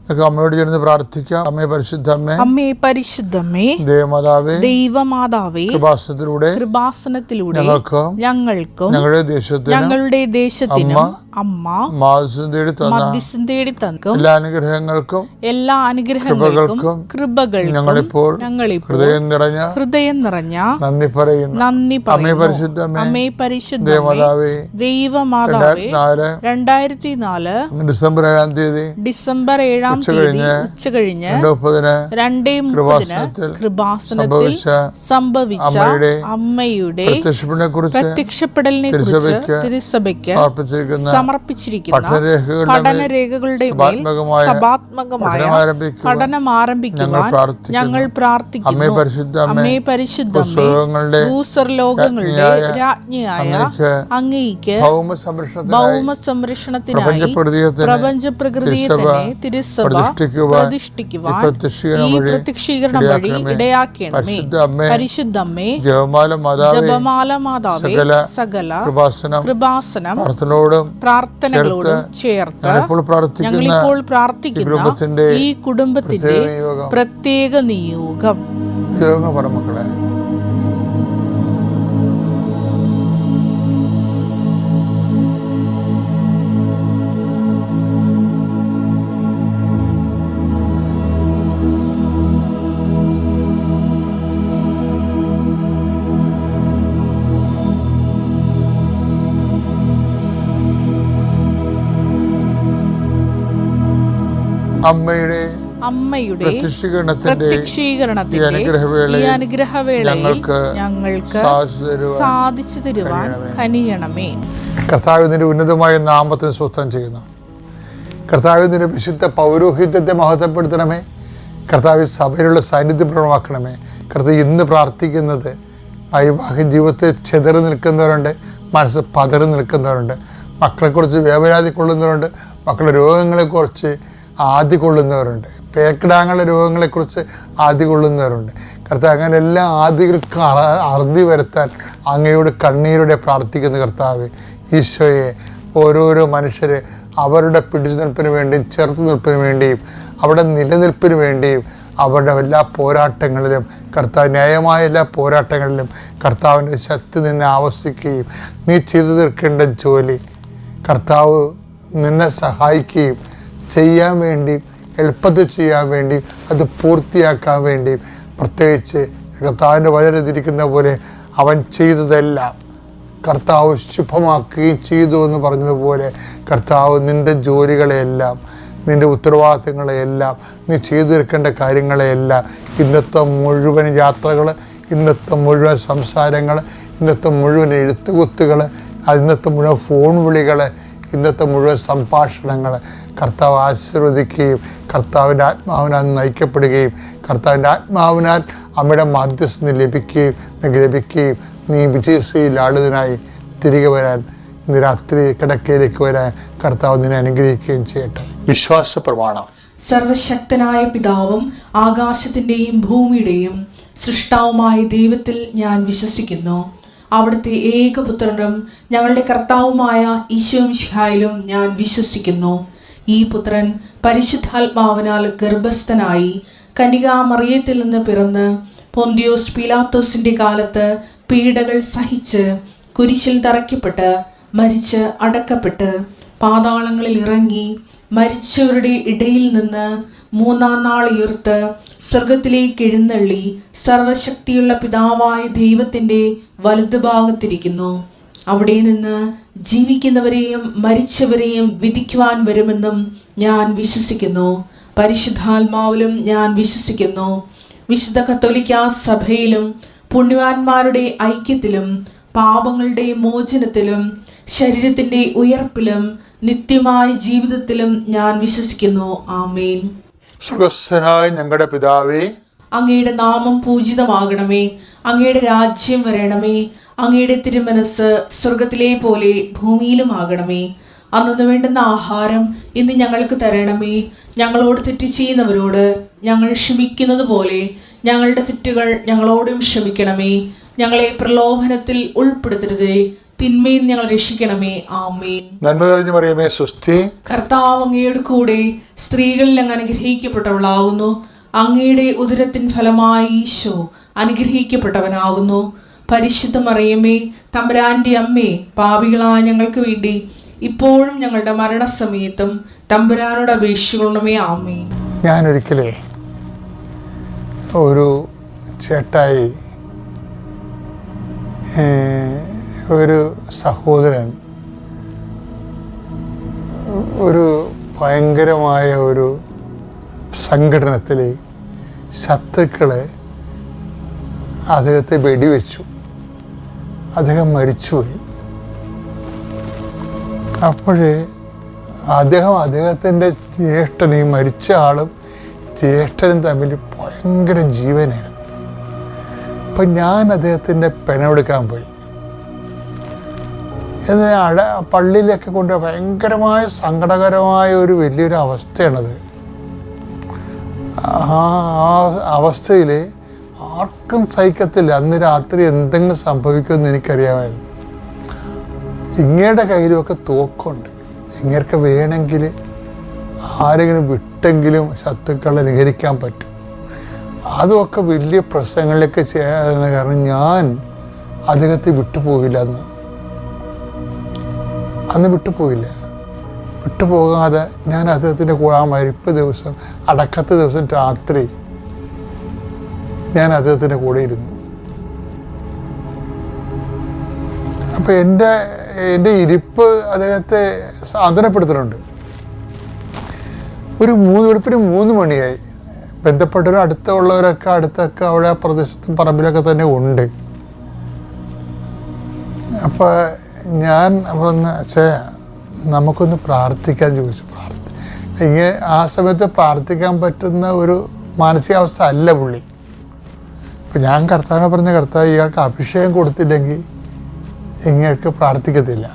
അമ്മയോട് ചേർന്ന് പ്രാർത്ഥിക്കാം. അമ്മേ പരിശുദ്ധമ്മേ, അമ്മേ പരിശുദ്ധമ്മേ, ദേവമാതാവേ, ദൈവമാതാവേ, കൃപാസനത്തിലൂടെ ഞങ്ങൾക്കും ഞങ്ങളുടെ ദേശത്തിനും അമ്മ മധ്യസ്ഥം തേടി തന്ന എല്ലാ അനുഗ്രഹങ്ങൾക്കും കൃപകൾക്കും ഞങ്ങളിപ്പോൾ ഹൃദയം നിറഞ്ഞ നന്ദി പറയുന്നു. അമ്മേ പരിശുദ്ധമേ, ദൈവമാതാവേ, 2004 ഡിസംബർ 7 ഉച്ചകഴിഞ്ഞ് 2:30 കൃപാസനത്തിൽ സംഭവിച്ച അമ്മയുടെ പ്രത്യക്ഷപ്പെടലിനെ കുറിച്ച് തിരുസഭയ്ക്ക് സമർപ്പിച്ചിരിക്കുന്ന പഠനരേഖകളുടെ മേൽ സഭാത്മകമായ പഠനം ആരംഭിക്കുവാൻ ഞങ്ങൾ പ്രാർത്ഥിക്കുന്നു. അമ്മേ പരിശുദ്ധമേ, ഭൂസ്വർലോകങ്ങളുടെ രാജ്ഞിയായ അങ്ങേയ്ക്ക് ഭൗമ സംരക്ഷണത്തിനായി പ്രപഞ്ച പ്രകൃതിയെ തന്നെ തിരുസഭ പ്രതിഷ്ഠിക്കുവാൻ ഈ പ്രത്യക്ഷീകരണം വഴി ഇടയാക്കണമേ. പരിശുദ്ധമ്മേ, ജപമാല മാതാവേ, സകല കൃപാസനം പ്രാർത്ഥനകളോടും ചേർത്ത് ഞങ്ങളിപ്പോൾ പ്രാർത്ഥിക്കുന്ന ഈ കുടുംബത്തിന്റെ പ്രത്യേക നിയോഗം. മക്കളെ, അമ്മയുടെ പ്രത്യക്ഷീകരണത്തിന്റെ ഈ അനുഗ്രഹവേളയിൽ ഞങ്ങൾക്ക് സാധിച്ചു തരുവാൻ കനിയണമേ. കർത്താവിന്റെ ഉന്നതമായ നാമത്തിന് സ്തോത്രം ചെയ്യുന്നു. കർത്താവിന്റെ വിശുദ്ധ പൗരോഹിത്യത്തെ മഹത്വപ്പെടുത്തണമേ. കർത്താവ് സഭയിലുള്ള സാന്നിധ്യം പ്രകടമാക്കണമേ. കർത്താവ് ഇന്ന് പ്രാർത്ഥിക്കുന്നത് വൈവാഹിക ജീവിതത്തിൽ ചെതറി നിൽക്കുന്നവരുണ്ട്, മനസ്സ് പതറി നിൽക്കുന്നവരുണ്ട്, മക്കളെക്കുറിച്ച് വേവലാതി കൊള്ളുന്നവരുണ്ട്, മക്കളുടെ രോഗങ്ങളെക്കുറിച്ച് ആദ്യ കൊള്ളുന്നവരുണ്ട്, പേക്കിടാങ്ങളുടെ രോഗങ്ങളെക്കുറിച്ച് ആദ്യ കൊള്ളുന്നവരുണ്ട്. കർത്താവ് അങ്ങനെ എല്ലാ ആദികൾക്കും അറുതി വരുത്താൻ അങ്ങയോട് കണ്ണീരോടെ പ്രാർത്ഥിക്കുന്ന കർത്താവ് ഈശോയെ, ഓരോരോ മനുഷ്യരെ അവരുടെ പിടിച്ചു നിൽപ്പിന് വേണ്ടിയും ചെറുത്തു നിൽപ്പിന് വേണ്ടിയും അവരുടെ നിലനിൽപ്പിന് വേണ്ടിയും അവരുടെ എല്ലാ പോരാട്ടങ്ങളിലും കർത്താവ് ന്യായമായ എല്ലാ പോരാട്ടങ്ങളിലും കർത്താവിൻ്റെ ശക്തി നിന്നെ ആവശ്യിക്കുകയും നീ ചെയ്തു തീർക്കേണ്ട ജോലി കർത്താവ് നിന്നെ സഹായിക്കുകയും ചെയ്യാൻ വേണ്ടിയും എളുപ്പത്തിൽ ചെയ്യാൻ വേണ്ടിയും അത് പൂർത്തിയാക്കാൻ വേണ്ടിയും പ്രത്യേകിച്ച് കർത്താവിൻ്റെ വചനത്തിരിക്കുന്ന പോലെ അവൻ ചെയ്തതെല്ലാം കർത്താവ് ശുഭമാക്കുകയും ചെയ്തു എന്ന് പറഞ്ഞതുപോലെ കർത്താവ് നിൻ്റെ ജോലികളെയെല്ലാം നിൻ്റെ ഉത്തരവാദിത്തങ്ങളെയെല്ലാം നീ ചെയ്തു തീർക്കേണ്ട കാര്യങ്ങളെയെല്ലാം ഇന്നത്തെ മുഴുവൻ യാത്രകൾ, ഇന്നത്തെ മുഴുവൻ സംസാരങ്ങൾ, ഇന്നത്തെ മുഴുവൻ എഴുത്തുകുത്തുകൾ, ഇന്നത്തെ മുഴുവൻ ഫോൺ വിളികൾ, ഇന്നത്തെ മുഴുവൻ സംഭാഷണങ്ങൾ കർത്താവ് ആശീർവദിക്കുകയും കർത്താവിൻ്റെ ആത്മാവിനാൽ നയിക്കപ്പെടുകയും കർത്താവിൻ്റെ ആത്മാവിനാൽ അമ്മയുടെ മധ്യസ്ഥ ലഭിക്കുകയും നീ വിജയശ്രീലാളിതനായി തിരികെ വരാൻ ഇന്ന് രാത്രി കിടക്കയിലേക്ക് വരാൻ കർത്താവ് നിന്നെ അനുഗ്രഹിക്കുകയും ചെയ്യട്ടെ. വിശ്വാസ പ്രമാണം. സർവശക്തനായ പിതാവും ആകാശത്തിൻ്റെയും ഭൂമിയുടെയും സൃഷ്ടാവുമായ ദൈവത്തിൽ ഞാൻ വിശ്വസിക്കുന്നു. അവിടുത്തെ ഏകപുത്രനും ഞങ്ങളുടെ കർത്താവുമായ ഈശോ മിശിഹായിലും ഞാൻ വിശ്വസിക്കുന്നു. ഈ പുത്രൻ പരിശുദ്ധാത്മാവിനാൽ ഗർഭസ്ഥനായി കന്യകാമറിയത്തിൽ നിന്ന് പിറന്ന് പൊന്തിയോസ് പീലാത്തോസിന്റെ കാലത്ത് പീഡകൾ സഹിച്ച് കുരിശിൽ തറയ്ക്കപ്പെട്ട് മരിച്ച് അടക്കപ്പെട്ട് പാതാളങ്ങളിൽ ഇറങ്ങി മരിച്ചവരുടെ ഇടയിൽ നിന്ന് മൂന്നാം നാൾ ഉയർത്ത് സ്വർഗത്തിലേക്ക് എഴുന്നള്ളി സർവശക്തിയുള്ള പിതാവായ ദൈവത്തിൻ്റെ വലതുഭാഗത്തിരിക്കുന്നു. അവിടെ നിന്ന് ജീവിക്കുന്നവരെയും മരിച്ചവരെയും വിധിക്കുവാൻ വരുമെന്നും ഞാൻ വിശ്വസിക്കുന്നു. പരിശുദ്ധാത്മാവിലും ഞാൻ വിശ്വസിക്കുന്നു. വിശുദ്ധ കത്തോലിക്കാ സഭയിലും പുണ്യവാന്മാരുടെ ഐക്യത്തിലും പാപങ്ങളുടെ മോചനത്തിലും ശരീരത്തിൻ്റെ ഉയർപ്പിലും നിത്യമായ ജീവിതത്തിലും ഞാൻ വിശ്വസിക്കുന്നു. ആമേൻ. സ്വർഗ്ഗസ്ഥനായ ഞങ്ങളുടെ പിതാവേ, അങ്ങയുടെ നാമം പൂജിതമാകണമേ. അങ്ങയുടെ രാജ്യം വരണമേ. അങ്ങയുടെ തിരുമനസ് സ്വർഗത്തിലെ പോലെ ഭൂമിയിലും ആകണമേ. അന്നു വേണ്ടുന്ന ആഹാരം ഇന്ന് ഞങ്ങൾക്ക് തരണമേ. ഞങ്ങളോട് തെറ്റ് ചെയ്യുന്നവരോട് ഞങ്ങൾ ക്ഷമിക്കുന്നത് പോലെ ഞങ്ങളുടെ തെറ്റുകൾ ഞങ്ങളോടും ക്ഷമിക്കണമേ. ഞങ്ങളെ പ്രലോഭനത്തിൽ ഉൾപ്പെടുത്തരുതേ, തിന്മയിൽ ഞങ്ങൾ രക്ഷിക്കണമേ. ആമേൻ. നന്മ തെളിഞ്ഞു മറിയമേ, സ്വസ്തി. കർത്താവ് അങ്ങയുടെ കൂടെ സ്ത്രീകളിൽ അങ്ങ് അനുഗ്രഹിക്കപ്പെട്ടവളാകുന്നു. അങ്ങയുടെ ഉദരത്തിൻ ഫലമായി ഈശോ അനുഗ്രഹിക്കപ്പെട്ടവനാകുന്നു. പരിശുദ്ധ മറിയമേ, തമ്പുരാന്റെ അമ്മേ, പാപികളായ ഞങ്ങൾക്ക് വേണ്ടി ഇപ്പോഴും ഞങ്ങളുടെ മരണസമയത്തും തമ്പുരാനോട് അപേക്ഷിക്കണമേ. ആമേൻ. ഞാനൊരിക്കലേ ഒരു ചേട്ടായി, ഒരു സഹോദരൻ ഒരു ഭയങ്കരമായ ഒരു സംഘടനത്തിൽ ശത്രുക്കളെ അദ്ദേഹത്തെ വെടിവെച്ചു. അദ്ദേഹം മരിച്ചുപോയി. അപ്പോഴേ അദ്ദേഹത്തിൻ്റെ ജ്യേഷ്ഠനും മരിച്ച ആളും ജ്യേഷ്ഠനും തമ്മിൽ ഭയങ്കര ജീവനായിരുന്നു. അപ്പം ഞാൻ അദ്ദേഹത്തിൻ്റെ പെണമെടുക്കാൻ പോയി. എന്നാൽ പള്ളിയിലൊക്കെ കൊണ്ട് ഭയങ്കരമായ സങ്കടകരമായ ഒരു വലിയൊരു അവസ്ഥയാണത്. ആ അവസ്ഥയിൽ ആർക്കും സഹിക്കത്തില്ല. അന്ന് രാത്രി എന്തെങ്കിലും സംഭവിക്കുമെന്ന് എനിക്കറിയാമായിരുന്നു. ഇങ്ങയുടെ കയ്യിലുമൊക്കെ തോക്കുണ്ട്. ഇങ്ങർക്ക് വേണമെങ്കിൽ ആരെങ്കിലും വിട്ടെങ്കിലും ശത്രുക്കളെ നിഹരിക്കാൻ പറ്റും. അതുമൊക്കെ വലിയ പ്രശ്നങ്ങളിലേക്ക് ചെയ്യാതെ കാരണം ഞാൻ അദ്ദേഹത്തെ വിട്ടുപോയില്ല. അന്ന് വിട്ടുപോകാതെ ഞാൻ അദ്ദേഹത്തിൻ്റെ കൂടെ ആ മരിപ്പ് ദിവസം, അടക്കത്തെ ദിവസം രാത്രി ഞാൻ അദ്ദേഹത്തിൻ്റെ കൂടെ ഇരുന്നു. അപ്പം എൻ്റെ ഇരിപ്പ് അദ്ദേഹത്തെ സാന്ത്വനപ്പെടുത്തുന്നുണ്ട്. ഒരു 3 മണിയായി. ബന്ധപ്പെട്ടവരും അടുത്തൊക്കെ അവിടെ ആ പ്രദേശത്തും പറമ്പിലൊക്കെ തന്നെ ഉണ്ട്. അപ്പോൾ ഞാൻ പറഞ്ഞ നമുക്കൊന്ന് പ്രാർത്ഥിക്കാൻ ചോദിച്ചു. ആ സമയത്ത് പ്രാർത്ഥിക്കാൻ പറ്റുന്ന ഒരു മാനസികാവസ്ഥ അല്ല പുള്ളി. അപ്പം ഞാൻ കർത്താവിനെ പറഞ്ഞ കർത്താവ് ഇയാൾക്ക് അഭിഷേകം കൊടുത്തില്ലെങ്കിൽ ഇങ്ങേർക്ക് പ്രാർത്ഥിക്കത്തില്ല.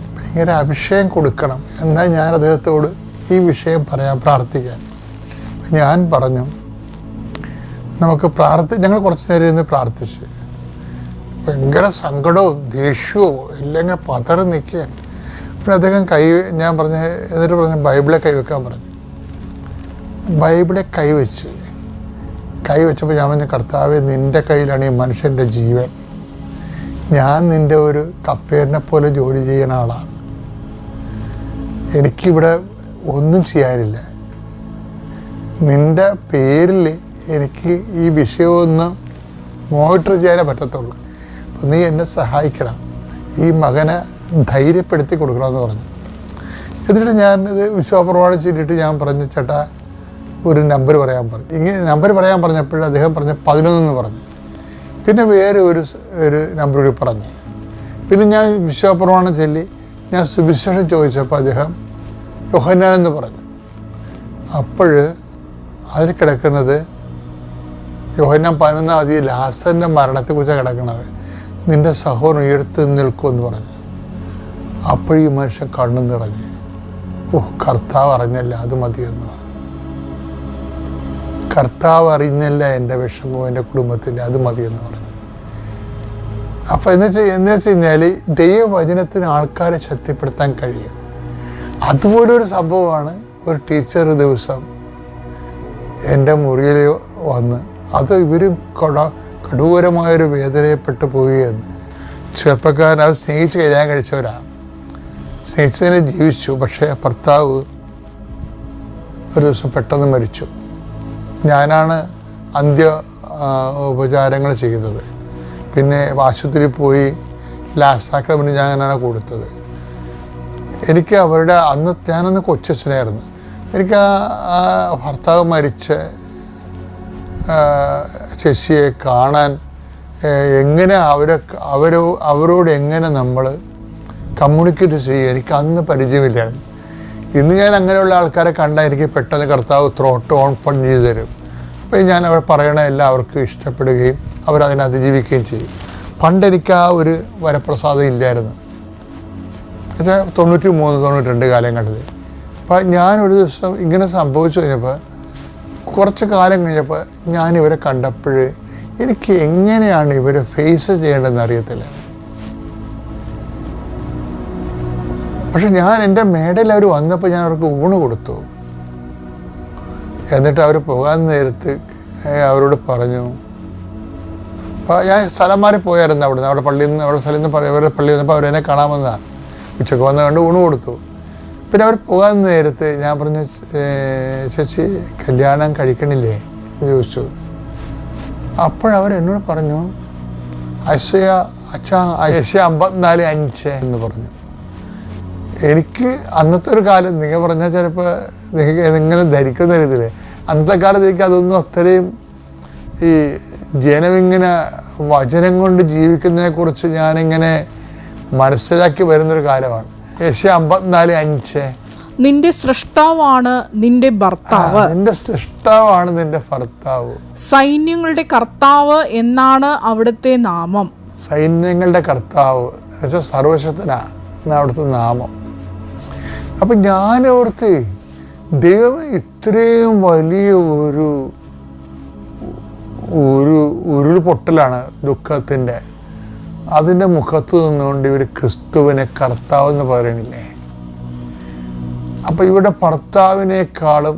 അപ്പം ഇങ്ങനെ അഭിഷേകം കൊടുക്കണം. എന്നാൽ ഞാൻ അദ്ദേഹത്തോട് ഈ വിഷയം പ്രാർത്ഥിക്കാൻ. ഞാൻ പറഞ്ഞു നമുക്ക് ഞങ്ങൾ കുറച്ച് നേരം ഇരുന്ന് പ്രാർത്ഥിച്ച്. ഭയങ്കര സങ്കടവും ദേഷ്യവും എല്ലാം ഇങ്ങനെ പതറി നിൽക്കുകയാണ്. പിന്നെ അദ്ദേഹം ഞാൻ എന്നിട്ട് പറഞ്ഞു ബൈബിളെ കൈവെക്കാൻ പറഞ്ഞു. ബൈബിളെ കൈവച്ചപ്പോൾ ഞാൻ പറഞ്ഞു, കർത്താവേ, നിൻ്റെ കയ്യിലാണ് ഈ മനുഷ്യൻ്റെ ജീവൻ. ഞാൻ നിൻ്റെ ഒരു കപ്പേരിനെ പോലെ ജോലി ചെയ്യുന്ന ആളാണ്. എനിക്കിവിടെ ഒന്നും ചെയ്യാനില്ല. നിൻ്റെ പേരിൽ എനിക്ക് ഈ വിഷയമൊന്ന് മോണിറ്റർ ചെയ്യാനേ പറ്റത്തുള്ളൂ. അപ്പം നീ എന്നെ സഹായിക്കണം, ഈ മകനെ ധൈര്യപ്പെടുത്തി കൊടുക്കണമെന്ന് പറഞ്ഞു. എന്നിട്ട് ഞാൻ ഇത് വിശ്വാസപ്രമാണം ചെയ്തിട്ട് ഞാൻ പറഞ്ഞു, ചേട്ടാ ഒരു നമ്പർ പറയാൻ പറഞ്ഞു. നമ്പർ പറയാൻ പറഞ്ഞപ്പോൾ അദ്ദേഹം പറഞ്ഞു 11 പറഞ്ഞു. പിന്നെ വേറെ ഒരു നമ്പർ കൂടി പറഞ്ഞു. പിന്നെ ഞാൻ വിശ്വാസപ്രമാണം ചൊല്ലി ഞാൻ സുവിശേഷം ചോദിച്ചപ്പോൾ അദ്ദേഹം യോഹന്നാൻ എന്ന് പറഞ്ഞു. അപ്പോൾ അതിൽ കിടക്കുന്നത് യോഹന്നാൻ 11 ലാസറിൻ്റെ മരണത്തെക്കുറിച്ചാണ് കിടക്കുന്നത്. നിൻ്റെ സഹോദരൻ ഉയർത്തി നിൽക്കുമെന്ന് പറഞ്ഞു. അപ്പോഴീ മനുഷ്യൻ കണ്ണു നിറഞ്ഞു. കർത്താവ് അറിഞ്ഞല്ല, അത് മതിയെന്ന് പറഞ്ഞു. കർത്താവ് അറിഞ്ഞല്ല എൻ്റെ വിഷമവും എൻ്റെ കുടുംബത്തിൻ്റെ, അത് മതിയെന്ന് പറഞ്ഞു. അപ്പം എന്ന് വെച്ച് കഴിഞ്ഞാൽ ദൈവവചനത്തിന് ആൾക്കാരെ ശക്തിപ്പെടുത്താൻ കഴിയും. അതുപോലൊരു സംഭവമാണ് ഒരു ടീച്ചർ ദിവസം എൻ്റെ മുറിയിൽ വന്ന്, അത് ഇവരും കഠോരമായൊരു വേദനയപ്പെട്ടു പോവുകയെന്ന്. ചെറുപ്പക്കാരൻ അവർ സ്നേഹിച്ച് കല്യാണം കഴിച്ചവരാണ്, സ്നേഹിച്ചതിനെ ജീവിച്ചു. പക്ഷേ ഭർത്താവ് ഒരു ദിവസം പെട്ടെന്ന് മരിച്ചു. ഞാനാണ് ഉപചാരങ്ങൾ ചെയ്തത്. പിന്നെ ആശുപത്രിയിൽ പോയി ലാസ്റ്റാക്രമണി ഞാനാണ് കൊടുത്തത്. എനിക്ക് അവരുടെ ഞാനന്ന് കൊച്ചച്ഛനായിരുന്നു. എനിക്ക് ആ ഭർത്താവ് മരിച്ച ശശിയെ കാണാൻ എങ്ങനെ അവരോട് എങ്ങനെ നമ്മൾ കമ്മ്യൂണിക്കേറ്റ് ചെയ്യുക, എനിക്ക് അന്ന് പരിചയമില്ലായിരുന്നു. ഇന്ന് ഞാൻ അങ്ങനെയുള്ള ആൾക്കാരെ കണ്ടാൽ എനിക്ക് പെട്ടെന്ന് കർത്താവ് ത്രോട്ട് ഓപ്പൺ ചെയ്ത് തരും. അപ്പോൾ ഞാൻ അവർ പറയണ എല്ലാം അവർക്ക് ഇഷ്ടപ്പെടുകയും അവരതിനെ അതിജീവിക്കുകയും ചെയ്യും. പണ്ട് എനിക്ക് ആ ഒരു വരപ്രസാദം ഇല്ലായിരുന്നു. പക്ഷേ 93-92 കാലങ്ങളിൽ. അപ്പോൾ ഞാനൊരു ദിവസം ഇങ്ങനെ സംഭവിച്ചു കഴിഞ്ഞപ്പോൾ, കുറച്ച് കാലം കഴിഞ്ഞപ്പോൾ ഞാനിവരെ കണ്ടപ്പോൾ എനിക്ക് എങ്ങനെയാണ് ഇവരെ ഫേസ് ചെയ്യേണ്ടതെന്ന് അറിയത്തില്ല. പക്ഷെ ഞാൻ എൻ്റെ മേടയിൽ അവർ വന്നപ്പോൾ ഞാൻ അവർക്ക് ഊണ് കൊടുത്തു. എന്നിട്ട് അവർ പോകാൻ നേരത്ത് അവരോട് പറഞ്ഞു, ഞാൻ സ്ഥലം മാറി പോയായിരുന്നു അവിടുന്ന്, അവിടെ പള്ളിയിൽ നിന്ന്, അവിടെ സ്ഥലത്ത് നിന്ന് അവരുടെ പള്ളിയിൽ വന്നപ്പോൾ അവരെന്നെ കാണാൻ വന്നതാണ്. ഉച്ചക്ക് വന്ന് കണ്ട് ഊണ് കൊടുത്തു. പിന്നെ അവർ പോകാൻ നേരത്ത് ഞാൻ പറഞ്ഞു, ചേച്ചി കല്യാണം കഴിക്കണില്ലേ എന്ന് ചോദിച്ചു. അപ്പോഴവരെന്നോട് പറഞ്ഞു, ഐശ്വര്യ 54:5 എന്ന് പറഞ്ഞു. എനിക്ക് അന്നത്തെ ഒരു കാലം, നിങ്ങൾ പറഞ്ഞാൽ ചിലപ്പോൾ നിങ്ങൾക്ക് ഇങ്ങനെ ധരിക്കുന്ന രീതിയിൽ, അന്നത്തെ കാലത്ത് എനിക്ക് അതൊന്നും അത്രയും ഈ ജനമിങ്ങനെ വചനം കൊണ്ട് ജീവിക്കുന്നതിനെക്കുറിച്ച് ഞാനിങ്ങനെ മനസ്സിലാക്കി വരുന്നൊരു കാലമാണ്. 54:5 നിന്റെ സൃഷ്ടാവാണ് നിന്റെ ഭർത്താവ്, നിന്റെ സൃഷ്ടാവാണ് നിന്റെ ഭർത്താവ്, സൈന്യങ്ങളുടെ കർത്താവ് എന്നാണ് അവിടുത്തെ നാമം. സൈന്യങ്ങളുടെ കർത്താവ് എന്നുവെച്ചാൽ സർവശക്തനാ എന്നാണ് അവിടുത്തെ നാമം. അപ്പം ഞാനോർത്ത് ദൈവം ഇത്രയും വലിയ ഒരു ഉരുൾപൊട്ടലാണ് ദുഃഖത്തിൻ്റെ, അതിൻ്റെ മുഖത്ത് നിന്നുകൊണ്ട് ഇവർ ക്രിസ്തുവിനെ കർത്താവെന്ന് പറയണില്ലേ. അപ്പം ഇവിടെ ഭർത്താവിനേക്കാളും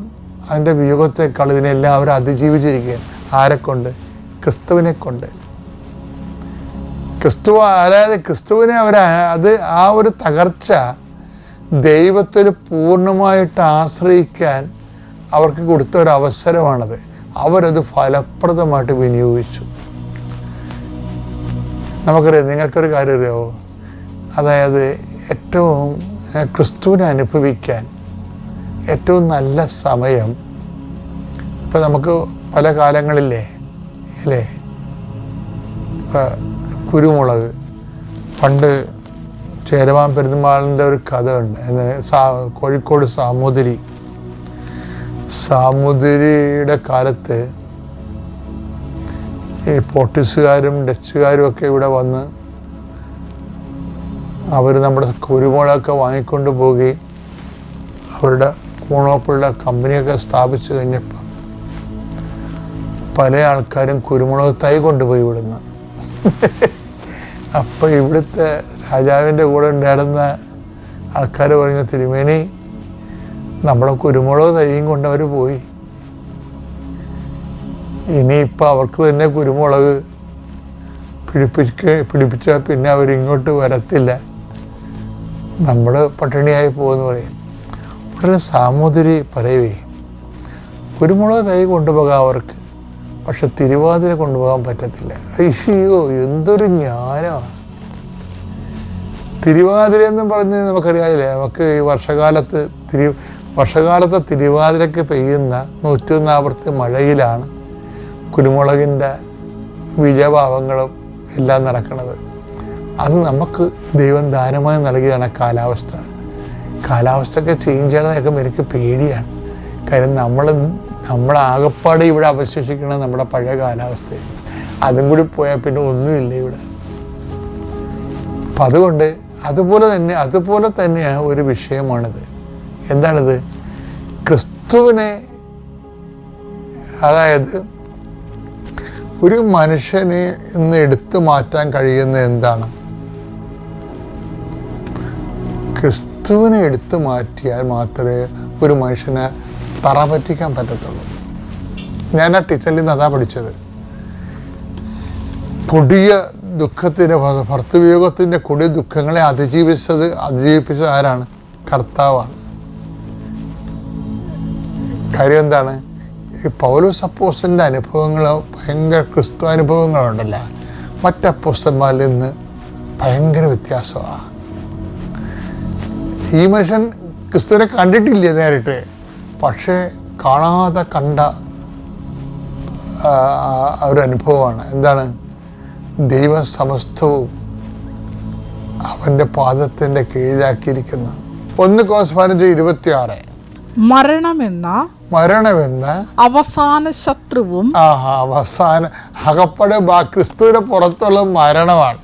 അതിൻ്റെ വിയോഗത്തെക്കാളും ഇതിനെല്ലാം അവർ അതിജീവിച്ചിരിക്കുകയാണ്. ആരെക്കൊണ്ട്? ക്രിസ്തുവിനെ കൊണ്ട്. അതായത് ക്രിസ്തുവിനെ അത് ആ ഒരു തകർച്ച ദൈവത്തിൽ പൂർണ്ണമായിട്ട് ആശ്രയിക്കാൻ അവർക്ക് കൊടുത്ത ഒരു അവസരമാണത്. അവരത് ഫലപ്രദമായിട്ട് വിനിയോഗിച്ചു. നമുക്കറിയാം, നിങ്ങൾക്കൊരു കാര്യം അറിയാമോ? അതായത് ഏറ്റവും ക്രിസ്തുവിനെ അനുഭവിക്കാൻ ഏറ്റവും നല്ല സമയം ഇപ്പം നമുക്ക് പല കാലങ്ങളില്ലേ അല്ലേ. കുരുമുളക്, പണ്ട് ചേരമാൻ പെരുമാളിൻ്റെ ഒരു കഥ ഉണ്ട്. കോഴിക്കോട് സാമൂതിരിയുടെ കാലത്ത് ഈ പോർട്ടുഗീസുകാരും ഡച്ചുകാരും ഒക്കെ ഇവിടെ വന്ന് അവർ നമ്മുടെ കുരുമുളകൊക്കെ വാങ്ങിക്കൊണ്ട് പോവുകയും അവരുടെ കൂണോപ്പുള്ള കമ്പനിയൊക്കെ സ്ഥാപിച്ചു കഴിഞ്ഞപ്പോൾ പല ആൾക്കാരും കുരുമുളക് തൈ കൊണ്ടുപോയി വിടുന്നു. അപ്പോൾ ഇവിടുത്തെ രാജാവിൻ്റെ കൂടെ ഉണ്ടായിരുന്ന ആൾക്കാർ പറഞ്ഞു, തിരുമേനി നമ്മുടെ കുരുമുളക് തൈയും കൊണ്ട് അവർ പോയി, ഇനിയിപ്പോൾ അവർക്ക് തന്നെ കുരുമുളക് പിടിപ്പിച്ചാൽ പിന്നെ അവരിങ്ങോട്ട് വരത്തില്ല, നമ്മൾ പട്ടിണിയായി പോകുമെന്ന് പറയും. ഉടനെ സാമൂതിരി പറയുവേ, കുരുമുളക് തൈ കൊണ്ടുപോകാം അവർക്ക്, പക്ഷെ തിരുവാതിര കൊണ്ടുപോകാൻ പറ്റത്തില്ല. അയ്യോ, എന്തൊരു ജ്ഞാനമാണ്! തിരുവാതിര എന്നും പറഞ്ഞ് നമുക്കറിയാമില്ലേ, നമുക്ക് ഈ വർഷകാലത്തെ തിരുവാതിരയ്ക്ക് പെയ്യുന്ന 101 ആവർത്തി മഴയിലാണ് കുരുമുളകിൻ്റെ ബീജഭാവങ്ങളും എല്ലാം നടക്കുന്നത്. അത് നമുക്ക് ദൈവം ദാനമായി നൽകിയതാണ് കാലാവസ്ഥ. കാലാവസ്ഥയൊക്കെ ചേഞ്ച് ചെയ്യണമെന്നൊക്കെ എനിക്ക് പേടിയാണ്. കാര്യം നമ്മളാകപ്പാടെ ഇവിടെ അവശേഷിക്കണം നമ്മുടെ പഴയ കാലാവസ്ഥയിൽ. അതും കൂടി പോയാൽ പിന്നെ ഒന്നുമില്ല ഇവിടെ. അപ്പം അതുകൊണ്ട് അതുപോലെ തന്നെ ഒരു വിഷയമാണിത്. എന്താണിത്? ക്രിസ്തുവിനെ, അതായത് ഒരു മനുഷ്യനെ ഇന്ന് എടുത്തു മാറ്റാൻ കഴിയുന്ന എന്താണ്? ക്രിസ്തുവിനെ എടുത്തു മാറ്റിയാൽ മാത്രമേ ഒരു മനുഷ്യനെ തറ പറ്റിക്കാൻ പറ്റത്തുള്ളൂ. ഞാൻ ആ ടീച്ചറിൽ നിന്ന് അതാ പഠിച്ചത്. കൊടിയ ദുഃഖത്തിൻ്റെ, ഭർത്തൃവിയോഗത്തിൻ്റെ കൊടിയ ദുഃഖങ്ങളെ അതിജീവിച്ചത് ആരാണ്? കർത്താവാണ്. കാര്യം എന്താണ്? ഈ പൗലോസ് അപ്പോസ്തലൻ്റെ അനുഭവങ്ങൾ ഭയങ്കര ക്രിസ്തു അനുഭവങ്ങളുണ്ടല്ലോ, മറ്റ് അപ്പോസ്തലന്മാരിൽ നിന്ന് ഭയങ്കര വ്യത്യാസമാണ്. ഈ മനുഷ്യൻ ക്രിസ്തുവിനെ കണ്ടിട്ടില്ല നേരിട്ട്, പക്ഷേ കാണാതെ കണ്ട ഒരനുഭവമാണ്. എന്താണ്? ദൈവം സമസ്തവും അവൻ്റെ പാദത്തിൻ്റെ കീഴിലാക്കിയിരിക്കുന്നു. 1 Corinthians 26. മരണമെന്ന അവസാന ശത്രുവും അകപ്പടെ ക്രിസ്തുവിന്റെ പുറത്തുള്ള മരണമാണ്.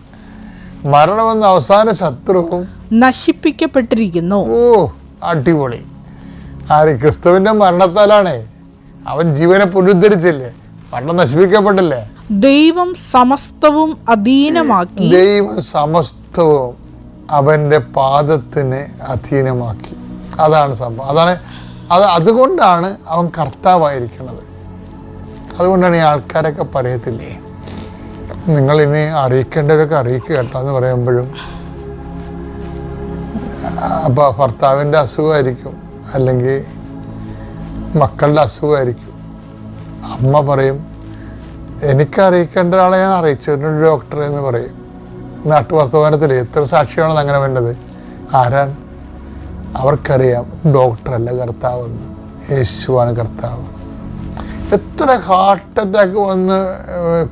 മരണമെന്ന അവസാന ശത്രുവും നശിപ്പിക്കപ്പെട്ടിരിക്കുന്നു. ഓ, അടിപൊളി! ക്രിസ്തുവിന്റെ മരണത്താലാണേ അവൻ ജീവനെ പുനരുദ്ധരിച്ചില്ലേ, മരണം നശിപ്പിക്കപ്പെട്ടില്ലേ. ദൈവം സമസ്തവും അവൻ്റെ പാദത്തിന് അധീനമാക്കി. അതാണ് സംഭവം. അതുകൊണ്ടാണ് അവൻ കർത്താവായിരിക്കുന്നത്. അതുകൊണ്ടാണ് ഈ ആൾക്കാരൊക്കെ പറയത്തില്ലേ, നിങ്ങളിനി അറിയിക്കേണ്ടവരൊക്കെ അറിയിക്കുക കേട്ടോ എന്ന് പറയുമ്പോഴും, അപ്പോൾ ഭർത്താവിൻ്റെ അസുഖമായിരിക്കും, അല്ലെങ്കിൽ മക്കളുടെ അസുഖമായിരിക്കും. അമ്മ പറയും, എനിക്കറിയിക്കേണ്ട ആളെ ഞാൻ അറിയിച്ചു, ഒരു ഡോക്ടറെ എന്ന് പറയും. നാട്ടുവർത്തമാനത്തിൽ എത്ര സാക്ഷിയാണെന്ന് അങ്ങനെ വേണ്ടത്? ആരാണ്? അവർക്കറിയാം ഡോക്ടറല്ല കർത്താവെന്ന്, യേശുവാണ് കർത്താവ്. എത്ര ഹാർട്ട് അറ്റാക്ക് വന്ന്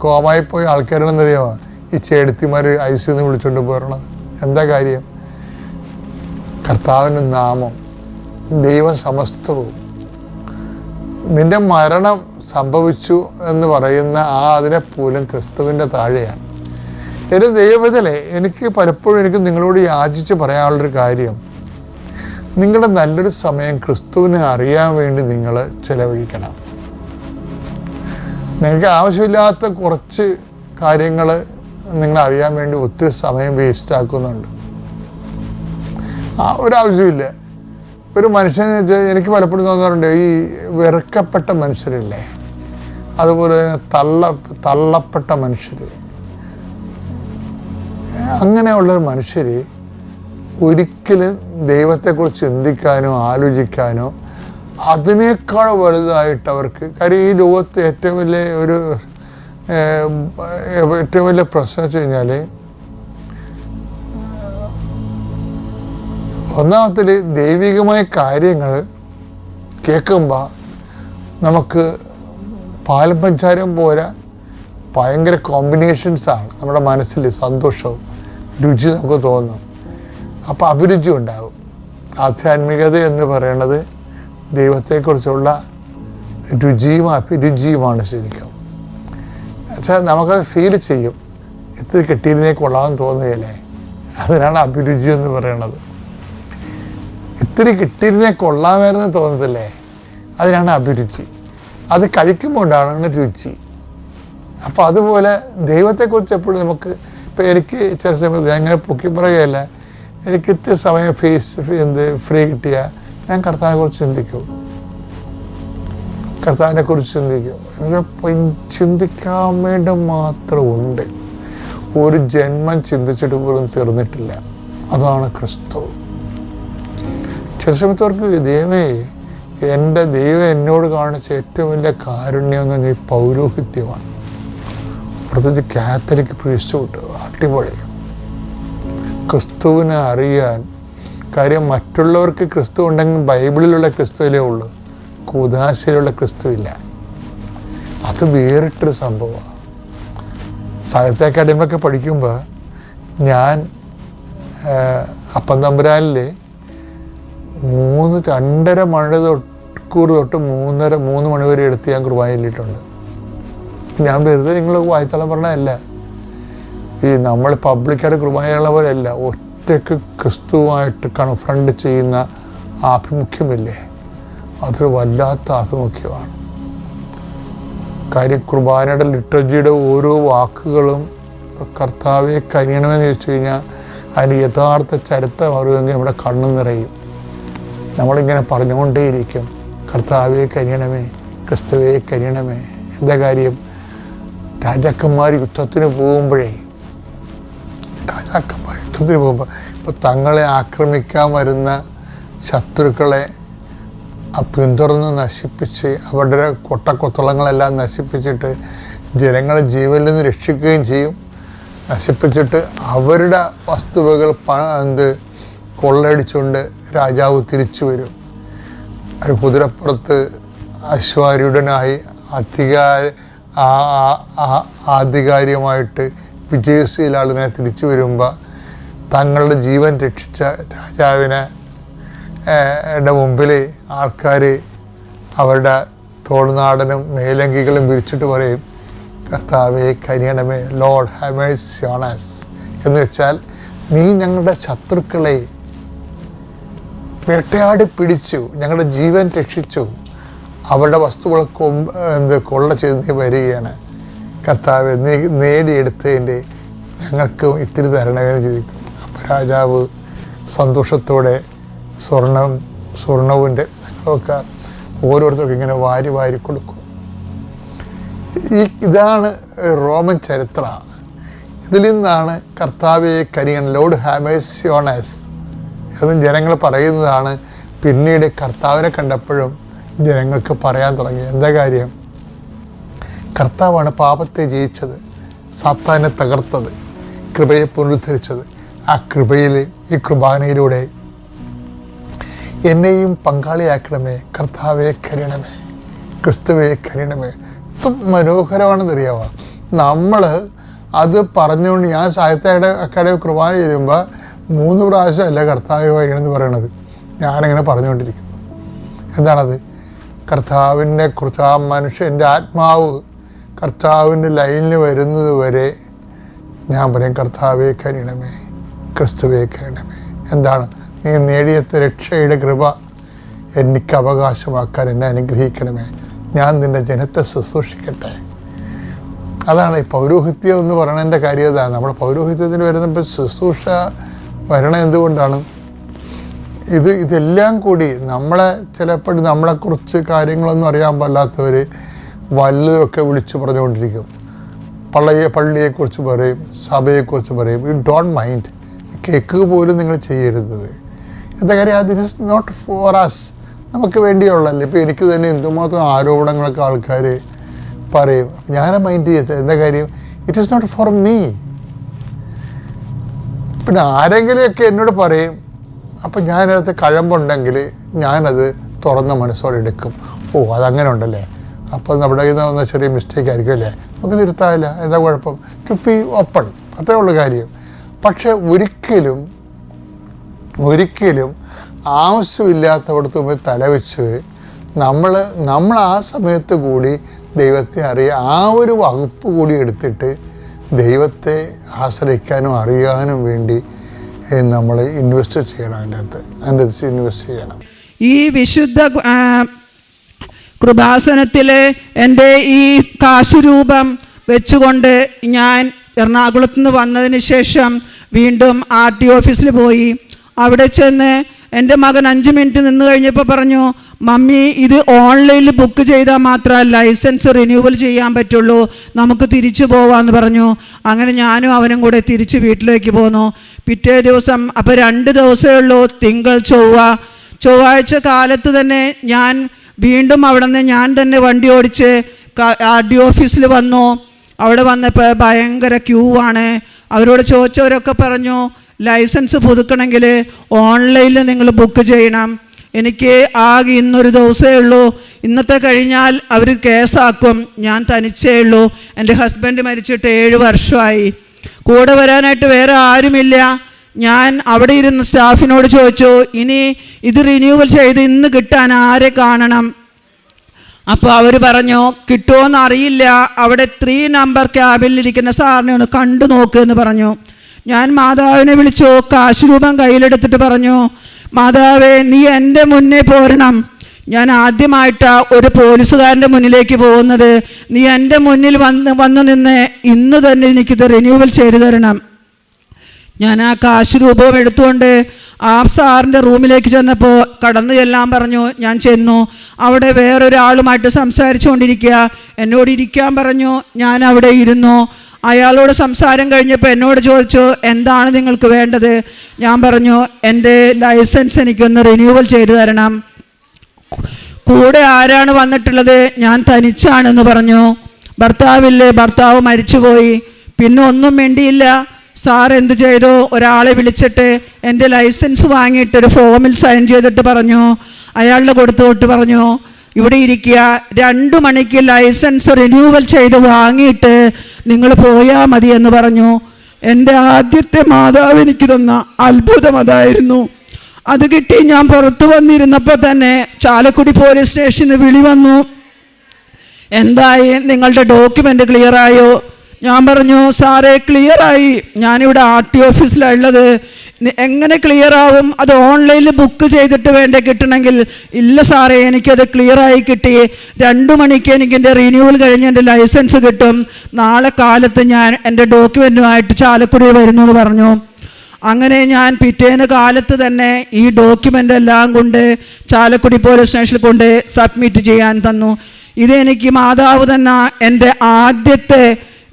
കോമായി പോയ ആൾക്കാരാണെന്നറിയാമോ ഈ ചേടത്തിമാർ ICUന്ന് വിളിച്ചുകൊണ്ട് പോരണത്? എന്താ കാര്യം? കർത്താവിൻ്റെ നാമം, ദൈവം സമസ്തവും. നിന്റെ മരണം സംഭവിച്ചു എന്ന് പറയുന്ന അതിനെ പോലും ക്രിസ്തുവിൻ്റെ താഴെയാണ്. എൻ്റെ ദൈവത്തിലെ എനിക്ക് പലപ്പോഴും നിങ്ങളോട് യാചിച്ച് പറയാനുള്ളൊരു കാര്യം, നിങ്ങളുടെ നല്ലൊരു സമയം ക്രിസ്തുവിനെ അറിയാൻ വേണ്ടി നിങ്ങൾ ചെലവഴിക്കണം. നിങ്ങൾക്ക് ആവശ്യമില്ലാത്ത കുറച്ച് കാര്യങ്ങൾ നിങ്ങൾ അറിയാൻ വേണ്ടി ഒത്തിരി സമയം വേസ്റ്റ് ആക്കുന്നുണ്ട്. ഒരാവശ്യമില്ല. ഒരു മനുഷ്യനെ എനിക്ക് പലപ്പോഴും തോന്നാറുണ്ട്, ഈ വെറുക്കപ്പെട്ട മനുഷ്യരില്ലേ, അതുപോലെ തള്ളപ്പെട്ട മനുഷ്യർ, അങ്ങനെയുള്ളൊരു മനുഷ്യർ ഒരിക്കലും ദൈവത്തെക്കുറിച്ച് ചിന്തിക്കാനോ ആലോചിക്കാനോ അതിനേക്കാൾ വലുതായിട്ട് അവർക്ക്, കാര്യം ഈ ലോകത്ത് ഏറ്റവും വലിയ പ്രശ്നം വെച്ച് കഴിഞ്ഞാൽ, ഒന്നാമത്തിൽ ദൈവികമായ കാര്യങ്ങൾ കേൾക്കുമ്പോൾ നമുക്ക് പാലും പഞ്ചാരവും പോരാ, ഭയങ്കര കോമ്പിനേഷൻസാണ് നമ്മുടെ മനസ്സിൽ. സന്തോഷവും രുചി നമുക്ക് തോന്നും. അപ്പോൾ അഭിരുചി ഉണ്ടാകും. ആധ്യാത്മികത എന്ന് പറയുന്നത് ദൈവത്തെക്കുറിച്ചുള്ള രുചിയും അഭിരുചിയുമാണ് ശരിക്കും. വെച്ചാൽ നമുക്കത് ഫീൽ ചെയ്യും, ഇത്തിരി കിട്ടിയിരുന്നേ കൊള്ളാമെന്ന് തോന്നുകയല്ലേ, അതിനാണ് അഭിരുചി എന്ന് പറയുന്നത്. ഇത്തിരി കിട്ടിയിരുന്നേ കൊള്ളാമായിരുന്നു തോന്നത്തില്ലേ, അതിനാണ് അഭിരുചി. അത് കഴിക്കുമ്പോൾ ഉണ്ടാകുന്ന രുചി. അപ്പോൾ അതുപോലെ ദൈവത്തെക്കുറിച്ച് എപ്പോഴും നമുക്ക്, ഇപ്പോൾ എനിക്ക് ചില സമയത്ത് അങ്ങനെ പൊക്കി പറയുകയല്ല, എനിക്ക് ഇത്തിരി സമയം ഫ്രീ കിട്ടിയാൽ ഞാൻ കർത്താവിനെക്കുറിച്ച് ചിന്തിക്കും, കർത്താവിനെക്കുറിച്ച് ചിന്തിക്കും. ചിന്തിക്കാൻ വേണ്ടി മാത്രമുണ്ട്. ഒരു ജന്മം ചിന്തിച്ചിട്ട് പോലും തീർന്നിട്ടില്ല. അതാണ് ക്രിസ്തു. ചില സമയത്തവർക്ക് ദൈവമേ, എൻ്റെ ദൈവം എന്നോട് കാണിച്ച ഏറ്റവും വലിയ കാരുണ്യം എന്ന് പറഞ്ഞാൽ ഈ പൗരോഹിത്യമാണ്. പ്രത്യേകിച്ച് കാത്തലിക് പ്രീസ്റ്റ്ഹുഡ് അടിപൊളി. ക്രിസ്തുവിനെ അറിയാൻ, കാര്യം മറ്റുള്ളവർക്ക് ക്രിസ്തു ഉണ്ടെങ്കിൽ ബൈബിളിലുള്ള ക്രിസ്തുവിലേ ഉള്ളൂ, കൂദാശയിലുള്ള ക്രിസ്തു ഇല്ല. അത് വേറിട്ടൊരു സംഭവമാണ്. സാഹിത്യ അക്കാദമിയൊക്കെ പഠിക്കുമ്പോൾ ഞാൻ അപ്പം തമ്പുരാനിൽ 2.5 മണിക്കൂർ തൊട്ട് 3 മണി വരെ എടുത്ത് ഞാൻ കുർബാന ചൊല്ലിയിട്ടുണ്ട്. ഞാൻ വെറുതെ നിങ്ങൾ വായിത്തളം പറഞ്ഞതല്ല, ഈ നമ്മൾ പബ്ലിക്കായിട്ട് കുർബാനയുള്ള പോലെയല്ല, ഒറ്റയ്ക്ക് ക്രിസ്തുവായിട്ട് കൺഫ്രണ്ട് ചെയ്യുന്ന ആഭിമുഖ്യമില്ലേ, അതൊരു വല്ലാത്ത ആഭിമുഖ്യമാണ്. കാര്യം കുർബാനയുടെ ലിറ്റർജിയുടെ ഓരോ വാക്കുകളും കർത്താവെ കനിയണമെന്ന് ചോദിച്ചു കഴിഞ്ഞാൽ അതിന് യഥാർത്ഥ ചരിത്രം അറിയുമെങ്കിൽ നമ്മുടെ കണ്ണു നിറയും. നമ്മളിങ്ങനെ പറഞ്ഞുകൊണ്ടേയിരിക്കും, കർത്താവെ കനിയണമേ, ക്രിസ്തുവെ കനിയണമേ. എന്താ കാര്യം? രാജാക്കന്മാർ യുദ്ധത്തിന് പോകുമ്പോൾ ഇപ്പോൾ തങ്ങളെ ആക്രമിക്കാൻ വരുന്ന ശത്രുക്കളെ പിന്തുടർന്ന് നശിപ്പിച്ച് അവരുടെ കൊട്ടക്കൊത്തളങ്ങളെല്ലാം നശിപ്പിച്ചിട്ട് ജനങ്ങളെ ജീവനിൽ നിന്ന് രക്ഷിക്കുകയും ചെയ്യും. നശിപ്പിച്ചിട്ട് അവരുടെ വസ്തുവകൾ കൊള്ളയടിച്ചുകൊണ്ട് രാജാവ് തിരിച്ചു വരും. ഒരു കുതിരപ്പുറത്ത് അശ്വാരൂഢനായി ആധികാരികമായിട്ട് വിജയശ്രീലാളിനെ തിരിച്ചു വരുമ്പോൾ തങ്ങളുടെ ജീവൻ രക്ഷിച്ച രാജാവിനെ മുമ്പിൽ ആൾക്കാർ അവരുടെ തോൾനാടനും മേലങ്കികളും വിരിച്ചിട്ട് പറയും, കർത്താവെ കനിയണമേ, Lord have mercy on us എന്ന് വെച്ചാൽ നീ ഞങ്ങളുടെ ശത്രുക്കളെ വേട്ടയാടി പിടിച്ചു, ഞങ്ങളുടെ ജീവൻ രക്ഷിച്ചു, അവരുടെ വസ്തുക്കൾ കൊള്ള ചെയ്ത് നീ വരികയാണ്. കർത്താവെ നീ നേടിയെടുത്തതിൻ്റെ ഞങ്ങൾക്ക് ഇത്തിരി തരണമെന്ന് ചോദിക്കും. രാജാവ് സന്തോഷത്തോടെ സ്വർണവിൻ്റെ ഒക്കെ ഓരോരുത്തർക്കും ഇങ്ങനെ വാരി വാരി കൊടുക്കും. ഇതാണ് റോമൻ ചരിത്ര. ഇതിൽ നിന്നാണ് കർത്താവെ കരിയൻ ലോർഡ് ഹാമേഴ്സി ഓൺ അസ് എന്നും ജനങ്ങൾ പറയുന്നതാണ്. പിന്നീട് കർത്താവിനെ കണ്ടപ്പോഴും ജനങ്ങൾക്ക് പറയാൻ തുടങ്ങി. എന്താ കാര്യം? കർത്താവാണ് പാപത്തെ ജയിച്ചത്, സാത്താനെ തകർത്തത്, കൃപയെ പുനരുദ്ധരിച്ചത്. ആ കൃപയിൽ, ഈ കൃപാനയിലൂടെ എന്നെയും പങ്കാളിയാക്കണമേ, കർത്താവെ കരുണമേ, ക്രിസ്തുവെ കരുണമേ. ഇത് മനോഹരമാണെന്നറിയാവോ? നമ്മൾ അത് പറഞ്ഞുകൊണ്ട് ഞാൻ സാഹിത്യ അക്കാദമി കുർബാന ചെയ്യുമ്പോൾ 3 പ്രാവശ്യമല്ല കർത്താവ് വരികയെന്ന് പറയണത്. ഞാനിങ്ങനെ പറഞ്ഞുകൊണ്ടിരിക്കും. എന്താണത്? കർത്താവിനെ കുറിച്ച് ആ മനുഷ്യൻ്റെ ആത്മാവ് കർത്താവിൻ്റെ ലൈനിൽ വരുന്നത് വരെ ഞാൻ പറയും കർത്താവെ കരുണമേ, ക്രിസ്തുവെ കരുണമേ. എന്താണ്? നീ നേടിയെത്ത രക്ഷയുടെ കൃപ എനിക്ക് അവകാശമാക്കാൻ എന്നെ അനുഗ്രഹിക്കണമേ. ഞാൻ നിൻ്റെ ജനത്തെ ശുശ്രൂഷിക്കട്ടെ. അതാണ് ഈ പൗരോഹിത്യം എന്ന് പറയണതിൻ്റെ കാര്യം. അതാണ് നമ്മൾ പൗരോഹിത്യത്തിന് വരുന്നപ്പോൾ ശുശ്രൂഷ വരണം. എന്തുകൊണ്ടാണ്? ഇതെല്ലാം കൂടി നമ്മളെ ചിലപ്പോൾ നമ്മളെക്കുറിച്ച് കാര്യങ്ങളൊന്നും അറിയാൻ പാടില്ലാത്തവർ വല്ലതൊക്കെ വിളിച്ചു പറഞ്ഞുകൊണ്ടിരിക്കും. പള്ളിയെക്കുറിച്ച് പറയും, സഭയെക്കുറിച്ച് പറയും. യു ഡോണ്ട് മൈൻഡ്, കേൾക്കുക പോലും നിങ്ങൾ ചെയ്യരുത്. എന്താ കാര്യം? This is not for us, നമുക്ക് വേണ്ടിയുള്ളല്ലേ. ഇപ്പോൾ എനിക്ക് തന്നെ എന്തുമാത്രം ആരോപണങ്ങളൊക്കെ ആൾക്കാർ പറയും. ഞാൻ മൈൻഡ് ചെയ്യത്തെ. എന്താ കാര്യം? It is not for me. പിന്നെ ആരെങ്കിലുമൊക്കെ എന്നോട് പറയും. അപ്പം ഞാനത് കഴമ്പുണ്ടെങ്കിൽ ഞാനത് തുറന്ന മനസ്സോടെ എടുക്കും. ഓ, അതങ്ങനെ ഉണ്ടല്ലേ, അപ്പോൾ നമ്മുടെ കയ്യിൽ നിന്ന് ചെറിയ മിസ്റ്റേക്ക് ആയിരിക്കും അല്ലേ, നമുക്ക് തിരുത്താമില്ല, എന്താ കുഴപ്പം? ടു ബി ഓപ്പൺ, അത്രേ ഉള്ളൂ കാര്യം. പക്ഷെ ഒരിക്കലും ആവശ്യമില്ലാത്തവിടത്ത് മുമ്പ് തലവെച്ച് നമ്മൾ ആ സമയത്ത് കൂടി ദൈവത്തെ ആ ഒരു വകുപ്പ് കൂടി എടുത്തിട്ട് ദൈവത്തെ ആശ്രയിക്കാനും അറിയാനും വേണ്ടി നമ്മൾ ഇൻവെസ്റ്റ് ചെയ്യണം. അതിൻ്റെ ഇൻവെസ്റ്റ് ചെയ്യണം. ഈ വിശുദ്ധ കൃപാസനത്തിൽ എൻ്റെ ഈ കാശുരൂപം വെച്ചുകൊണ്ട് ഞാൻ എറണാകുളത്ത് നിന്ന് വന്നതിന് ശേഷം വീണ്ടും RT ഓഫീസിൽ പോയി. അവിടെ ചെന്ന് എൻ്റെ മകൻ 5 മിനിറ്റ് നിന്ന് കഴിഞ്ഞപ്പോൾ പറഞ്ഞു, മമ്മി ഇത് ഓൺലൈനിൽ ബുക്ക് ചെയ്താൽ മാത്രമേ ലൈസൻസ് റിന്യൂവൽ ചെയ്യാൻ പറ്റുള്ളൂ, നമുക്ക് തിരിച്ചു പോവാമെന്ന് പറഞ്ഞു. അങ്ങനെ ഞാനും അവനും കൂടെ തിരിച്ച് വീട്ടിലേക്ക് പോന്നു. പിറ്റേ ദിവസം, അപ്പോൾ 2 ദിവസമേ ഉള്ളൂ, തിങ്കൾ ചൊവ്വാഴ്ച കാലത്ത് തന്നെ ഞാൻ വീണ്ടും അവിടെ നിന്ന് ഞാൻ തന്നെ വണ്ടി ഓടിച്ച് RT ഓഫീസിൽ വന്നു. അവിടെ വന്നപ്പോൾ ഭയങ്കര ക്യൂ ആണ്. അവരോട് ചോദിച്ചവരൊക്കെ പറഞ്ഞു, ലൈസൻസ് പുതുക്കണമെങ്കിൽ ഓൺലൈനിൽ നിങ്ങൾ ബുക്ക് ചെയ്യണം. എനിക്ക് ആകെ ഇന്നൊരു ദിവസമേ ഉള്ളൂ, ഇന്നത്തെ കഴിഞ്ഞാൽ അവർ കേസാക്കും. ഞാൻ തനിച്ചേ ഉള്ളൂ. എൻ്റെ ഹസ്ബൻഡ് മരിച്ചിട്ട് 7 വർഷമായി. കൂടെ വരാനായിട്ട് വേറെ ആരുമില്ല. ഞാൻ അവിടെ ഇരുന്ന സ്റ്റാഫിനോട് ചോദിച്ചു, ഇനി ഇത് റിന്യൂവൽ ചെയ്ത് ഇന്ന് കിട്ടാൻ ആരെ കാണണം? അപ്പോൾ അവർ പറഞ്ഞു, കിട്ടുമോയെന്ന് അറിയില്ല, അവിടെ 3 നമ്പർ ക്യാബിനിലിരിക്കുന്ന സാറിനെ ഒന്ന് കണ്ടു നോക്കുമെന്ന് പറഞ്ഞു. ഞാൻ മാതാവിനെ വിളിച്ചു, കാശുരൂപം കയ്യിലെടുത്തിട്ട് പറഞ്ഞു, മാതാവേ നീ എൻ്റെ മുന്നേ പോരണം. ഞാൻ ആദ്യമായിട്ടാണ് ഒരു പോലീസുകാരൻ്റെ മുന്നിലേക്ക് പോകുന്നത്. നീ എൻ്റെ മുന്നിൽ വന്നു നിന്ന് ഇന്ന് തന്നെ എനിക്കിത് റിന്യൂവൽ ചെയ്തു തരണം. ഞാൻ ആ കാശുരൂപം എടുത്തുകൊണ്ട് ആ സാറിൻ്റെ റൂമിലേക്ക് ചെന്നപ്പോൾ കടന്നു ചെല്ലാൻ പറഞ്ഞു. ഞാൻ ചെന്നു. അവിടെ വേറൊരാളുമായിട്ട് സംസാരിച്ചുകൊണ്ടിരിക്കുക. എന്നോട് ഇരിക്കാൻ പറഞ്ഞു. ഞാൻ അവിടെ ഇരുന്നു. അയാളോട് സംസാരം കഴിഞ്ഞപ്പോൾ എന്നോട് ചോദിച്ചു, എന്താണ് നിങ്ങൾക്ക് വേണ്ടത്? ഞാൻ പറഞ്ഞു, എൻ്റെ ലൈസൻസ് എനിക്കൊന്ന് റിന്യൂവൽ ചെയ്തു തരണം. കൂടെ ആരാണ് വന്നിട്ടുള്ളത്? ഞാൻ തനിച്ചാണെന്ന് പറഞ്ഞു. ഭർത്താവില്ലേ, ഭർത്താവ് മരിച്ചുപോയി. പിന്നെ ഒന്നും വേണ്ടിയില്ല. സാർ എന്ത് ചെയ്തു? ഒരാളെ വിളിച്ചിട്ട് എൻ്റെ ലൈസൻസ് വാങ്ങിയിട്ട് ഒരു ഫോമിൽ സൈൻ ചെയ്തിട്ട് പറഞ്ഞു, അയാളുടെ കൊടുത്തുവിട്ട് പറഞ്ഞു, ഇവിടെ ഇരിക്കുക, 2 മണിക്ക് ലൈസൻസ് റിന്യൂവൽ ചെയ്ത് വാങ്ങിയിട്ട് നിങ്ങൾ പോയാൽ മതി എന്ന് പറഞ്ഞു. എൻ്റെ ആദ്യത്തെ മാതാവ് എനിക്ക് തന്ന അത്ഭുതം അതായിരുന്നു. അത് കിട്ടി ഞാൻ പുറത്തു വന്നിരുന്നപ്പോൾ തന്നെ ചാലക്കുടി പോലീസ് സ്റ്റേഷന് വിളി വന്നു. എന്തായി, നിങ്ങളുടെ ഡോക്യുമെൻ്റ് ക്ലിയറായോ? ഞാൻ പറഞ്ഞു, സാറേ ക്ലിയറായി, ഞാനിവിടെ RT ഓഫീസിലാണ് ഉള്ളത്. എങ്ങനെ ക്ലിയർ ആവും? അത് ഓൺലൈനിൽ ബുക്ക് ചെയ്തിട്ട് വേണ്ടേ കിട്ടണമെങ്കിൽ? ഇല്ല സാറേ, എനിക്കത് ക്ലിയറായി കിട്ടി. 2 മണിക്ക് എനിക്ക് എൻ്റെ റിന്യൂവൽ കഴിഞ്ഞ് എൻ്റെ ലൈസൻസ് കിട്ടും. നാളെ കാലത്ത് ഞാൻ എൻ്റെ ഡോക്യുമെൻറ്റുമായിട്ട് ചാലക്കുടി വരുന്നു എന്ന് പറഞ്ഞു. അങ്ങനെ ഞാൻ പിറ്റേന്ന് കാലത്ത് തന്നെ ഈ ഡോക്യുമെൻ്റ് എല്ലാം കൊണ്ട് ചാലക്കുടി പോലീസ് സ്റ്റേഷനിൽ കൊണ്ട് സബ്മിറ്റ് ചെയ്യാൻ തന്നു. ഇതെനിക്ക് മാതാവ് തന്നെ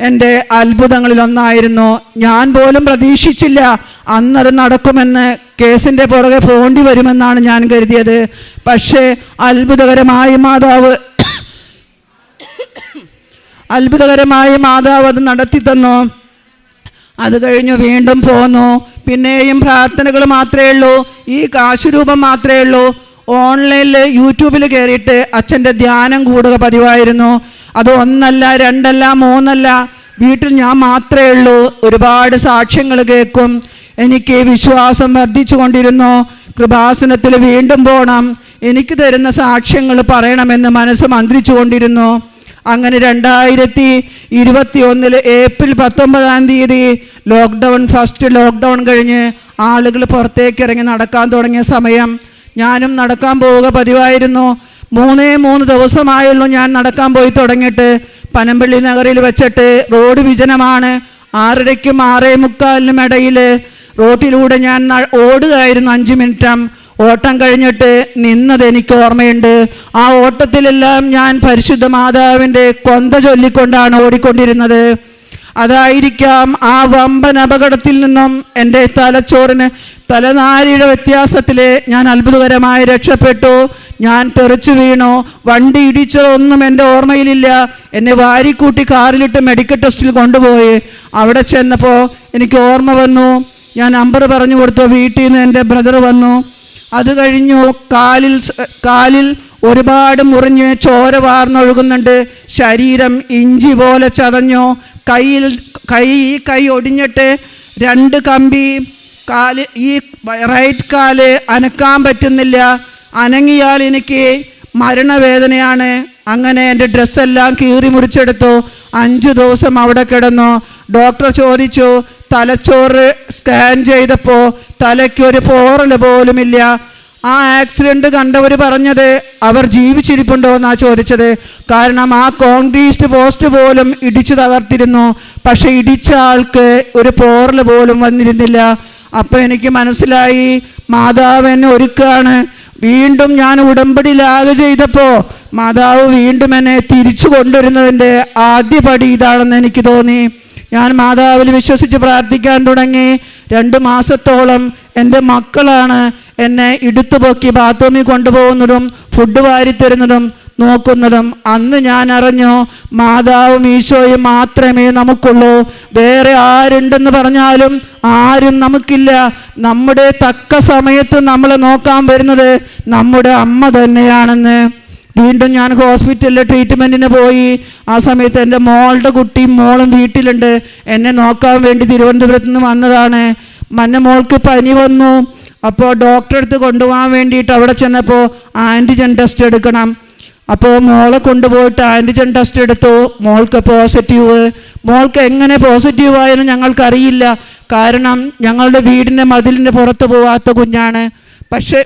എൻ്റെ അത്ഭുതങ്ങളിലൊന്നായിരുന്നു. ഞാൻ പോലും പ്രതീക്ഷിച്ചില്ല അന്നത് നടക്കുമെന്ന്. കേസിൻ്റെ പുറകെ പോണ്ടി വരുമെന്നാണ് ഞാൻ കരുതിയത്. പക്ഷേ അത്ഭുതകരമായി മാതാവ് അത് നടത്തി തന്നു. അത് കഴിഞ്ഞു വീണ്ടും പോന്നു. പിന്നെയും പ്രാർത്ഥനകൾ മാത്രമേ ഉള്ളൂ, ഈ കാശുരൂപം മാത്രമേ ഉള്ളൂ. ഓൺലൈനിൽ യൂട്യൂബിൽ കയറിയിട്ട് അച്ഛൻ്റെ ധ്യാനം കൂടുക പതിവായിരുന്നു. അത് 1 അല്ല 2 അല്ല 3 അല്ല, വീട്ടിൽ ഞാൻ മാത്രമേ ഉള്ളൂ. ഒരുപാട് സാക്ഷ്യങ്ങൾ കേൾക്കും. എനിക്ക് വിശ്വാസം വർദ്ധിച്ചു കൊണ്ടിരുന്നു. കൃപാസനത്തിൽ വീണ്ടും പോകണം, എനിക്ക് തരുന്ന സാക്ഷ്യങ്ങൾ പറയണമെന്ന് മനസ്സ് മന്ത്രിച്ചു കൊണ്ടിരുന്നു. അങ്ങനെ 2021 ഏപ്രിൽ 19 ഫസ്റ്റ് ലോക്ക്ഡൗൺ കഴിഞ്ഞ് ആളുകൾ പുറത്തേക്ക് ഇറങ്ങി നടക്കാൻ തുടങ്ങിയ സമയം ഞാനും നടക്കാൻ പോവുക പതിവായിരുന്നു. 3 ദിവസമായുള്ളൂ ഞാൻ നടക്കാൻ പോയി തുടങ്ങിയിട്ട്. പനമ്പള്ളി നഗറിൽ വെച്ചിട്ട് റോഡ് വിജനമാണ്. 6:30ക്കും 6:45 ഇടയിൽ റോട്ടിലൂടെ ഞാൻ ഓടുകയായിരുന്നു. 5 മിനിറ്റ് ഓട്ടം കഴിഞ്ഞിട്ട് നിന്നത് എനിക്ക് ഓർമ്മയുണ്ട്. ആ ഓട്ടത്തിലെല്ലാം ഞാൻ പരിശുദ്ധ മാതാവിൻ്റെ കൊന്ത ചൊല്ലിക്കൊണ്ടാണ് ഓടിക്കൊണ്ടിരുന്നത്. അതായിരിക്കാം ആ വമ്പൻ അപകടത്തിൽ നിന്നും എൻ്റെ തലച്ചോറിന് തലനാരിയുടെ വ്യത്യാസത്തിൽ ഞാൻ അത്ഭുതകരമായി രക്ഷപ്പെട്ടു. ഞാൻ തെറിച്ചു വീണു. വണ്ടി ഇടിച്ചതൊന്നും എൻ്റെ ഓർമ്മയിലില്ല. എന്നെ വാരിക്കൂട്ടി കാറിലിട്ട് മെഡിക്കൽ ടെസ്റ്റിൽ കൊണ്ടുപോയി. അവിടെ ചെന്നപ്പോൾ എനിക്ക് ഓർമ്മ വന്നു. ഞാൻ നമ്പർ പറഞ്ഞു കൊടുത്തു. വീട്ടിൽ നിന്ന് എൻ്റെ ബ്രദർ വന്നു. അത് കഴിഞ്ഞു കാലിൽ ഒരുപാട് മുറിഞ്ഞ് ചോര വാർന്നൊഴുകുന്നുണ്ട്. ശരീരം ഇഞ്ചി പോലെ ചതഞ്ഞു. കൈ ഒടിഞ്ഞിട്ട് 2 കമ്പി ഈ റൈറ്റ് കാല് അനക്കാൻ പറ്റുന്നില്ല. അനങ്ങിയാൽ എനിക്ക് മരണവേദനയാണ്. അങ്ങനെ എൻ്റെ ഡ്രസ്സെല്ലാം കീറി മുറിച്ചെടുത്തു. 5 ദിവസം അവിടെ കിടന്നു. ഡോക്ടർ ചോദിച്ചു, തലച്ചോറ് സ്കാൻ ചെയ്തപ്പോൾ തലയ്ക്കൊരു പോറൽ പോലുമില്ല. ആ ആക്സിഡൻറ്റ് കണ്ടവർ പറഞ്ഞത് അവർ ജീവിച്ചിരിപ്പുണ്ടോ എന്നാണ് ചോദിച്ചത്. കാരണം ആ കോൺക്രീറ്റ് പോസ്റ്റ് പോലും ഇടിച്ചു തകർത്തിരുന്നു. പക്ഷെ ഇടിച്ച ആൾക്ക് ഒരു പോറൽ പോലും വന്നിരുന്നില്ല. അപ്പോൾ എനിക്ക് മനസ്സിലായി മാതാവ് എന്നെ ഒരുക്കുകയാണ്. വീണ്ടും ഞാൻ ഉടമ്പടി ലാഗ് ചെയ്തപ്പോൾ മാതാവ് വീണ്ടും എന്നെ തിരിച്ചു കൊണ്ടുവരുന്നതിൻ്റെ ആദ്യ പടി ഇതാണെന്ന് എനിക്ക് തോന്നി. ഞാൻ മാതാവിൽ വിശ്വസിച്ച് പ്രാർത്ഥിക്കാൻ തുടങ്ങി. 2 മാസത്തോളം എൻ്റെ മക്കളാണ് എന്നെ ഇടുത്തുപൊക്കി ബാത്റൂമിൽ കൊണ്ടുപോകുന്നതും ഫുഡ് വാരിത്തരുന്നതും നോക്കുന്നതും. അന്ന് ഞാൻ അറിഞ്ഞു മാതാവും ഈശോയും മാത്രമേ നമുക്കുള്ളൂ. വേറെ ആരുണ്ടെന്ന് പറഞ്ഞാലും ആരും നമുക്കില്ല. നമ്മുടെ തക്ക സമയത്ത് നമ്മളെ നോക്കാൻ വരുന്നത് നമ്മുടെ അമ്മ തന്നെയാണെന്ന്. വീണ്ടും ഞാൻ ഹോസ്പിറ്റലിൽ ട്രീറ്റ്മെൻറ്റിന് പോയി. ആ സമയത്ത് എൻ്റെ മോളുടെ കുട്ടിയും മോളും വീട്ടിലുണ്ട്. എന്നെ നോക്കാൻ വേണ്ടി തിരുവനന്തപുരത്ത് നിന്ന് വന്നതാണ്. മോൾക്ക് പനി വന്നു. അപ്പോൾ ഡോക്ടറെ അടുത്ത് കൊണ്ടുപോകാൻ വേണ്ടിയിട്ട് അവിടെ ചെന്നപ്പോൾ ആൻറ്റിജൻ ടെസ്റ്റ് എടുക്കണം. അപ്പോൾ മോളെ കൊണ്ടുപോയിട്ട് ആൻറ്റിജൻ ടെസ്റ്റ് എടുത്തു. മോൾക്ക് പോസിറ്റീവ്. മോൾക്ക് എങ്ങനെ പോസിറ്റീവായെന്ന് ഞങ്ങൾക്കറിയില്ല. കാരണം ഞങ്ങളുടെ വീടിൻ്റെ മതിലിൻ്റെ പുറത്ത് പോവാത്ത കുഞ്ഞാണ്. പക്ഷേ